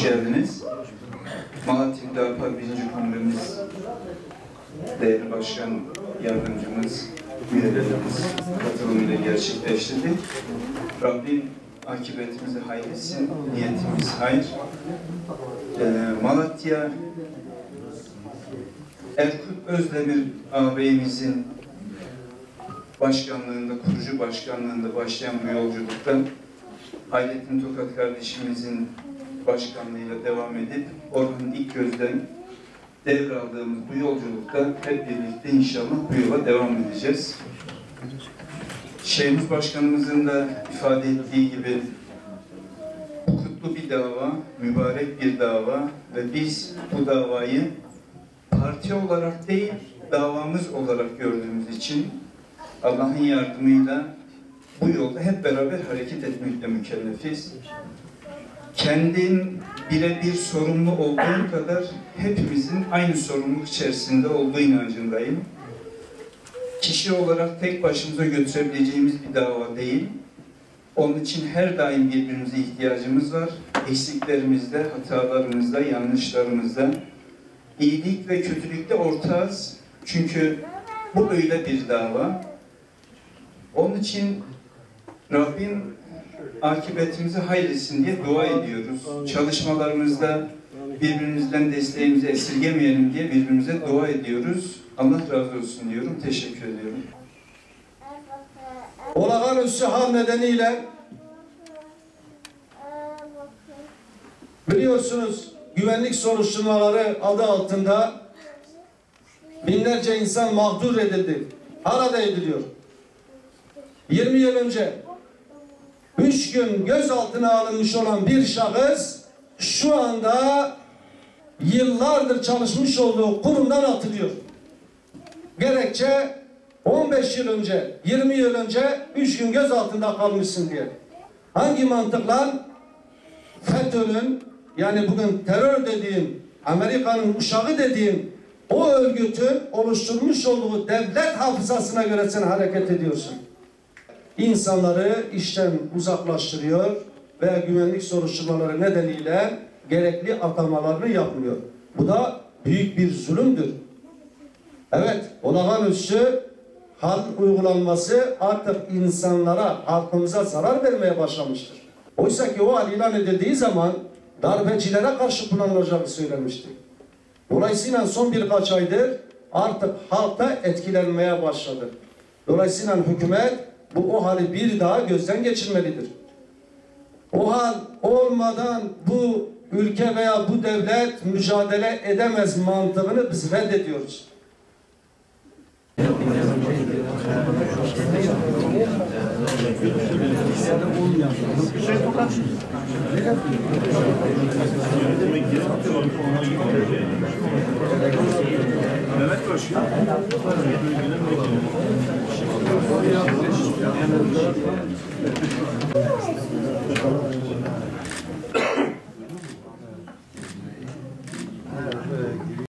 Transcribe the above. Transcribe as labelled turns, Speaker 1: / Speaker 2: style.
Speaker 1: hoş geldiniz. Malatya Hüdapar 1. Kongremiz, değerli başkan yardımcımız, üyelerimiz katılımıyla gerçekleştirdi. Rabbim akıbetimizi hayretsin, niyetimiz hayır. Malatya, Erkut Özdemir ağabeyimizin başkanlığında, kurucu başkanlığında başlayan bu yolculukta Hayrettin Tokat kardeşimizin başkanlığıyla devam edip Orhan İlkgöz'den devraldığımız bu yolculukta hep birlikte inşallah bu yola devam edeceğiz. Şeyhimiz Başkanımızın da ifade ettiği gibi bu kutlu bir dava, mübarek bir dava ve biz bu davayı parti olarak değil, davamız olarak gördüğümüz için Allah'ın yardımıyla bu yolda hep beraber hareket etmekle mükellefiz. Kendin birebir sorumlu olduğun kadar hepimizin aynı sorumluluk içerisinde olduğu inancındayım. Kişi olarak tek başımıza götürebileceğimiz bir dava değil. Onun için her daim birbirimize ihtiyacımız var. Eksiklerimizde, hatalarımızda, yanlışlarımızda, iyilik ve kötülükte ortağız. Çünkü bu öyle bir dava. Onun için Rabbim akıbetimizi hayretsin diye dua ediyoruz. Çalışmalarımızda birbirimizden desteğimizi esirgemeyelim diye birbirimize dua ediyoruz. Allah razı olsun diyorum. Teşekkür ediyorum.
Speaker 2: Olağanüstü hal nedeniyle biliyorsunuz güvenlik soruşturmaları adı altında binlerce insan mağdur edildi. Hala da ediliyor. 20 yıl önce 3 gün gözaltına alınmış olan bir şahıs şu anda yıllardır çalışmış olduğu kurumdan atılıyor. Gerekçe 15 yıl önce, 20 yıl önce 3 gün gözaltında kalmışsın diye. Hangi mantıkla FETÖ'nün, yani bugün terör dediğin, Amerika'nın uşağı dediğin o örgütün oluşturmuş olduğu devlet hafızasına göre sen hareket ediyorsun? İnsanları işten uzaklaştırıyor veya güvenlik soruşturmaları nedeniyle gerekli atamalarını yapmıyor. Bu da büyük bir zulümdür. Evet, olağanüstü hal uygulanması artık insanlara, halkımıza zarar vermeye başlamıştır. Oysa ki o hal ilan edildiği zaman darbecilere karşı kullanılacağı söylenmişti. Dolayısıyla son birkaç aydır artık halkta etkilenmeye başladı. Dolayısıyla hükümet o hali bir daha gözden geçirmelidir. O hal olmadan bu ülke veya bu devlet mücadele edemez mantığını biz reddediyoruz.
Speaker 3: Mehmet Başkan.